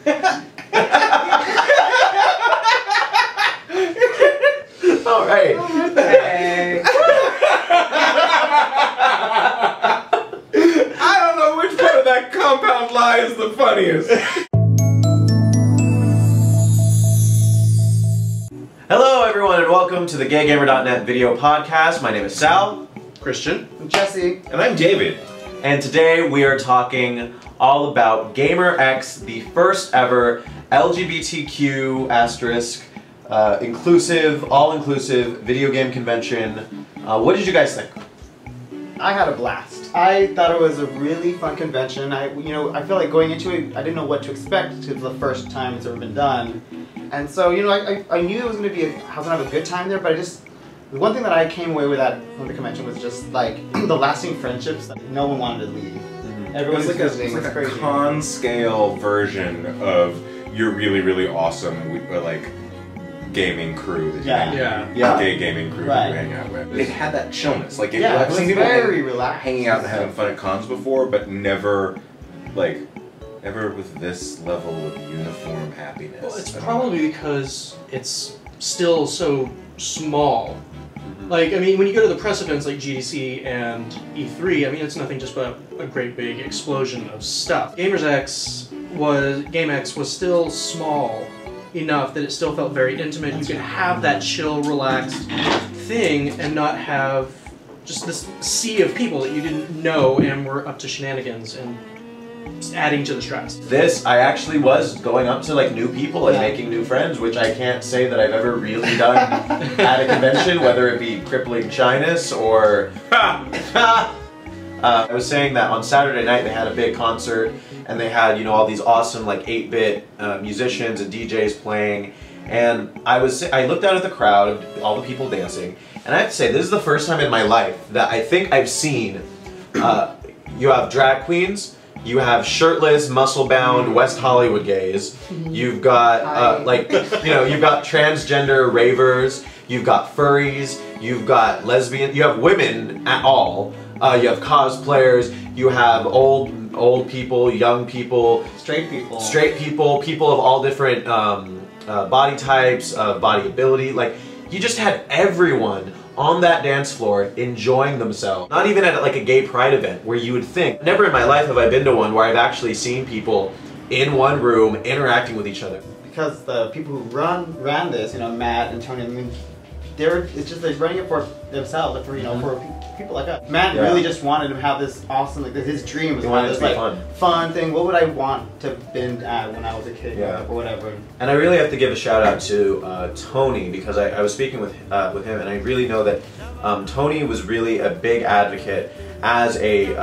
All right. Hey. I don't know which part of that compound lie is the funniest. Hello, everyone, and welcome to the gaygamer.net video podcast. My name is Sal. Christian. I'm Jesse. And I'm David. And today we are talking all about GaymerX, the first ever LGBTQ asterisk inclusive, all-inclusive video game convention. What did you guys think? I had a blast. I thought it was a really fun convention. I feel like going into it, I didn't know what to expect because it's the first time it's ever been done. And so, I knew it was going to be, I was going to have a good time there, but the one thing that I came away with from the convention was just like the lasting friendships. Like, no one wanted to leave. Everyone was visiting. It's like a con scale version of your really, really awesome like gaming crew that you gay gaming crew that you hang out with. It had that chillness. Like I've seen people hanging out and having fun at cons before, but never ever with this level of uniform happiness. Well, it's probably because it's still so small. Like, I mean, when you go to the press events like GDC and E3, I mean, it's nothing just but a great big explosion of stuff. GaymerX was still small enough that it still felt very intimate. You could have that chill, relaxed thing and not have just this sea of people that you didn't know and were up to shenanigans and adding to the stress. I actually was going up to like new people and making new friends, which I can't say that I've ever really done at a convention, whether it be crippling shyness or... I was saying that on Saturday night they had a big concert and they had, all these awesome like 8-bit musicians and DJs playing, and I looked out at the crowd, all the people dancing, and I have to say this is the first time in my life that I think I've seen you have drag queens, you have shirtless, muscle-bound West Hollywood gays. You've got you've got transgender ravers. You've got furries. You've got lesbian. You have women at all. You have cosplayers. You have old people, young people, straight people, people of all different body types, body ability. Like, you just had everyone on that dance floor enjoying themselves. Not even at like a gay pride event where you would think, never in my life have I been to one where I've actually seen people in one room interacting with each other. Because the people who ran this, Matt and Tony, I mean, they're running it for themselves, for for people like us. Matt really just wanted to have this awesome, like his dream was to have this fun thing. What would I want to have been at when I was a kid or whatever? And I really have to give a shout out to Tony, because I was speaking with him, and I really know that Tony was really a big advocate as a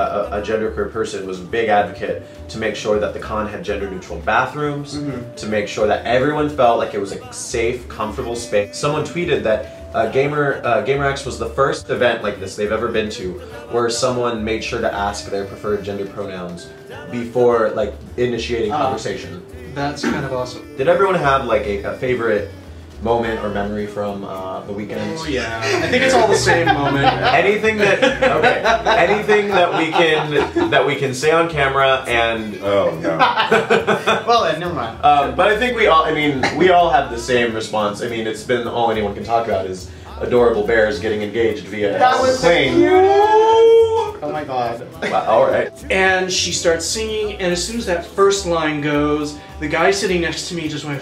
genderqueer person, was a big advocate to make sure that the con had gender-neutral bathrooms, to make sure that everyone felt like it was a safe, comfortable space. Someone tweeted that GaymerX was the first event like this they've ever been to where someone made sure to ask their preferred gender pronouns before like initiating conversation. That's kind of awesome. Did everyone have like a favorite moment or memory from the weekend? Oh yeah, I think it's all the same moment. Anything that we can say on camera and oh no. Well then, never mind. But I think we all have the same response. I mean, it's been all anyone can talk about is adorable bears getting engaged via plane. Oh my god. Wow, all right. And she starts singing, and as soon as that first line goes, the guy sitting next to me just went,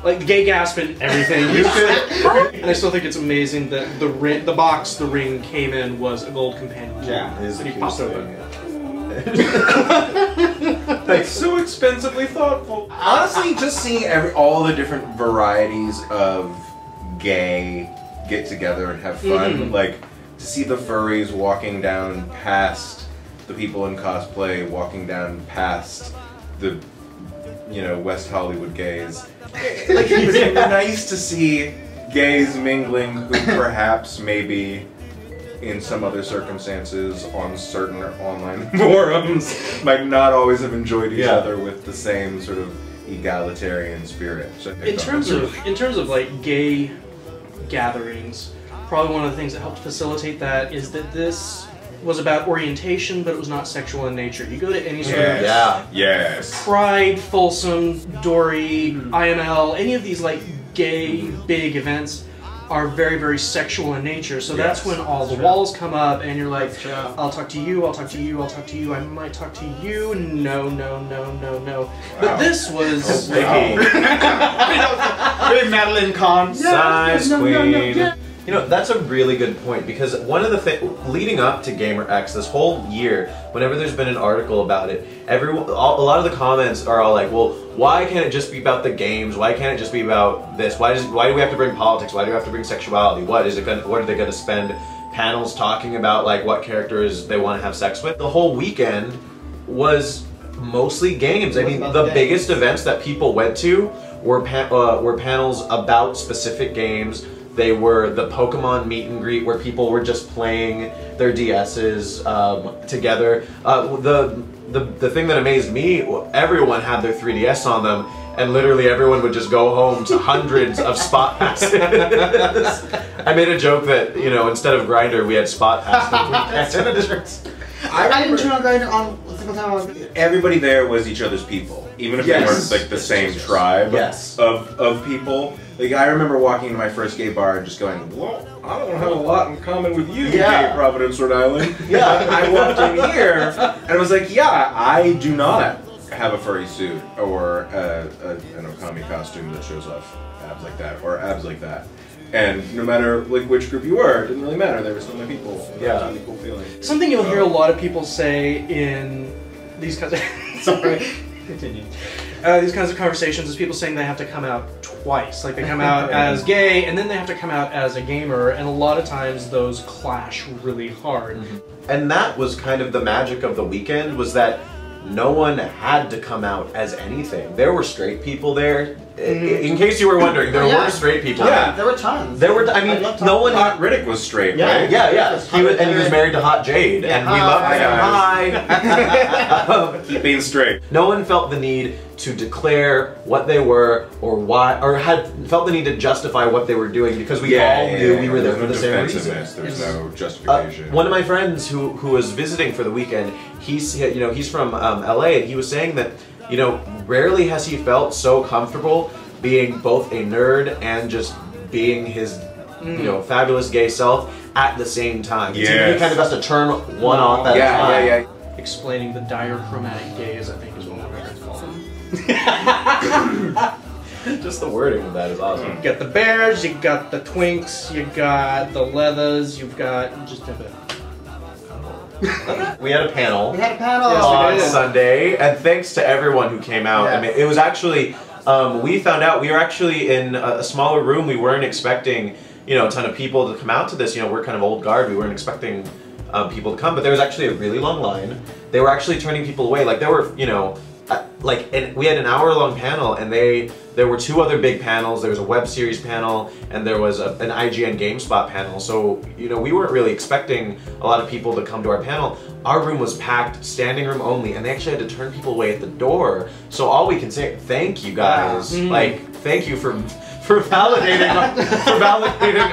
like gay gasp and everything. And I still think it's amazing that the ring came in was a gold companion. Yeah, that he popped open. That's so expensively thoughtful. Honestly, just seeing all the different varieties of gay get together and have fun, like to see the furries walking down past the people in cosplay, walking down past the West Hollywood gays. Like, it was nice to see gays mingling who perhaps maybe in some other circumstances on certain online forums might not always have enjoyed each other with the same sort of egalitarian spirit. So in terms of like gay gatherings, probably one of the things that helped facilitate that is that this was about orientation, but it was not sexual in nature. You go to any sort of Yes. Pride, Folsom, Dory, IML, any of these like gay big events are very, very sexual in nature. So that's when all the walls come up and you're like, I'll talk to you, I'll talk to you, I'll talk to you, I might talk to you. No, no, no, no, no. Wow. But this was very Madeline Kahn. Size queen. You know, that's a really good point, because one of the things leading up to GaymerX this whole year, whenever there's been an article about it, a lot of the comments are all like, well, why can't it just be about the games? Why can't it just be about this? Why do we have to bring politics? Why do we have to bring sexuality? What are they going to spend panels talking about, like what characters they want to have sex with? The whole weekend was mostly games. I mean, the biggest events that people went to were panels about specific games. They were the Pokemon meet and greet where people were just playing their DSs together. The thing that amazed me, everyone had their 3DS on them, and literally everyone would just go home to hundreds of spot passes. I made a joke that, you know, instead of Grindr, we had spot passes. I didn't turn on Grindr on a single time. Everybody there was each other's people, even if they weren't like the same tribe of people. Like, I remember walking into my first gay bar and just going, well, I don't have a lot in common with you, gay Providence, Rhode Island. I walked in here and I was like, yeah, I do not have a furry suit or an Okami costume that shows off abs like that or abs like that. And no matter like which group you were, it didn't really matter. They were still my people. It was a really cool feeling. Something you'll hear a lot of people say in these kinds of Continue. These kinds of conversations is people saying they have to come out twice. Like they come out as gay and then they have to come out as a gamer, and a lot of times those clash really hard. And that was kind of the magic of the weekend, was that no one had to come out as anything. There were straight people there. In case you were wondering, there were straight people. Yeah, there were tons. There were. I mean, no one. Hot Riddick was straight, right? Yeah. He was married to Hot Jade, and we loved him. Hi. Keep being straight. No one felt the need to declare what they were or why, or felt the need to justify what they were doing, because we all knew we were there for the same reason. There's no justification. One of my friends who was visiting for the weekend, he's from LA, and he was saying that, you know, rarely has he felt so comfortable being both a nerd and just being his, you know, fabulous gay self at the same time. He kind of has to turn one off at a time. Explaining the diachromatic gaze, I think, is what we're called. Just the wording of that is awesome. You got the bears, you got the twinks, you got the leathers, you've got just a bit. We had a panel. Yes, on Sunday, and thanks to everyone who came out. I mean, it was actually, we found out we were actually in a smaller room. We weren't expecting, you know, a ton of people to come out to this. You know, we're kind of old guard. We weren't expecting people to come, but there was actually a really long line. They were actually turning people away. Like, there were, you know, and we had an hour-long panel, and there were two other big panels. There was a web series panel, and there was an IGN GameSpot panel. So, you know, we weren't really expecting a lot of people to come to our panel. Our room was packed, standing room only, and they actually had to turn people away at the door. So all we can say, thank you guys. Like, thank you for validating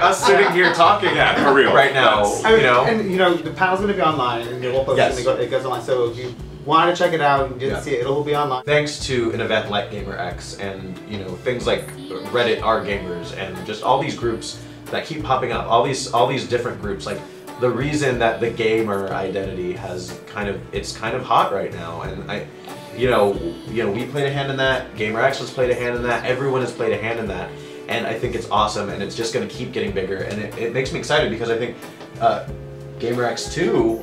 us sitting here talking for real right now. You know, and you know, the panel's going to be online, and we'll post it goes online. So if you want to check it out and didn't see it, it'll be online. Thanks to an event like GaymerX, and you know, things like Reddit Our Gamers, and just all these groups that keep popping up, all these different groups. Like, the reason that the gamer identity has it's kind of hot right now, and you know, we played a hand in that. GaymerX has played a hand in that. Everyone has played a hand in that, and I think it's awesome, and it's just going to keep getting bigger, and it makes me excited, because I think GaymerX 2.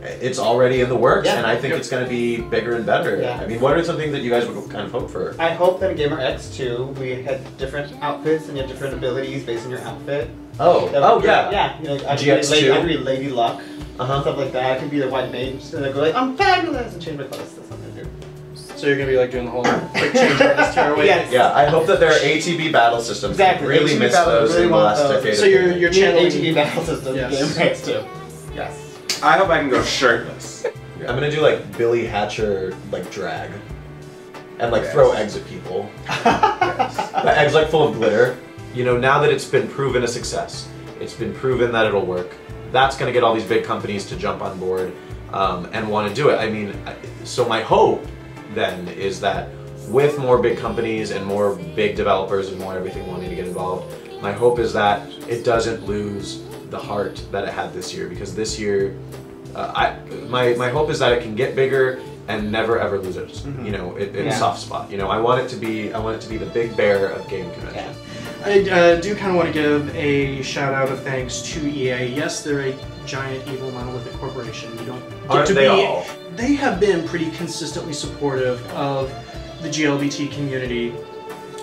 It's already in the works, and I think it's going to be bigger and better. I mean, what are some things that you guys would kind of hope for? I hope that in GaymerX 2, we had different outfits, and you have different abilities based on your outfit. Yeah. Yeah, you know, I could be Lady Luck, stuff like that. I could be the white mage, and I go like, I'm fabulous, and change my clothes. That's something to do. So you're going to be like doing the whole quick change artist tearaway? Yeah, I hope that there are ATB battle systems. Exactly. Really missed those in the last decade. So you're channeling ATB battle systems in GaymerX 2. Yes. I hope I can go shirtless. I'm gonna do like Billy Hatcher, like drag, and like throw eggs at people. The eggs like full of glitter. You know, now that it's been proven a success, it's been proven that it'll work. that's going to get all these big companies to jump on board and want to do it. I mean, so my hope then is that with more big companies and more big developers and more everything wanting to get involved, my hope is that it doesn't lose the heart that it had this year, because this year, my hope is that it can get bigger and never ever lose its you know its soft spot. You know, I want it to be the big bear of game convention. I do kind of want to give a shout out of thanks to EA. Yes, they're a giant evil monolithic corporation. You don't get Aren't to they be. all? They have been pretty consistently supportive of the GLBT community,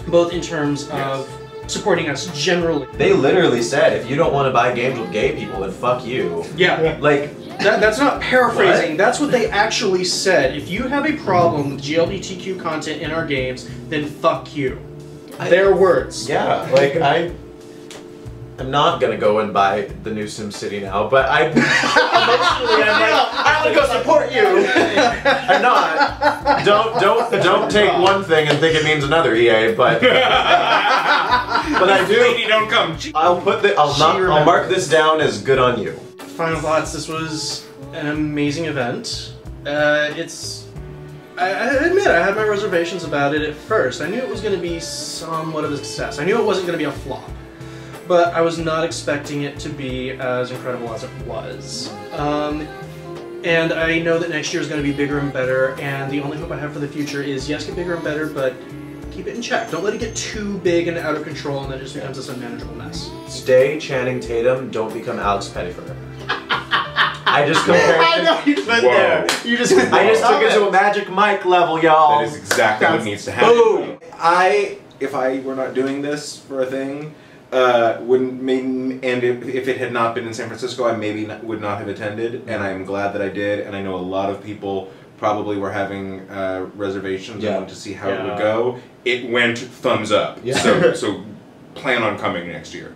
both in terms of supporting us generally. They literally said, if you don't want to buy games with gay people, then fuck you. Yeah. Like, that's not paraphrasing. What? That's what they actually said. If you have a problem with GLBTQ content in our games, then fuck you. Their words. yeah, like I'm not gonna go and buy the new SimCity now, but emotionally I'm like, I'm gonna go support you. I'm not. Don't take one thing and think it means another, EA, but I do. Lady, don't come. I'll mark this down as good on you. Final thoughts. This was an amazing event. I admit I had my reservations about it at first. I knew it was going to be somewhat of a success. I knew it wasn't going to be a flop. But I was not expecting it to be as incredible as it was. And I know that next year is going to be bigger and better, and the only hope I have for the future is, yes, get bigger and better, but keep it in check. Don't let it get too big and out of control, and then it just becomes this unmanageable mess. Stay Channing Tatum, don't become Alex Pettyfer. I just compared. I know you went there. You just. I just took it to a Magic Mike level, y'all. That is exactly what needs to happen. Boom. If I were not doing this for a thing, wouldn't and if it had not been in San Francisco, I maybe would not have attended. And I'm glad that I did. And I know a lot of people probably were having reservations and wanted to see how it would go. It went thumbs up. Yeah. So plan on coming next year.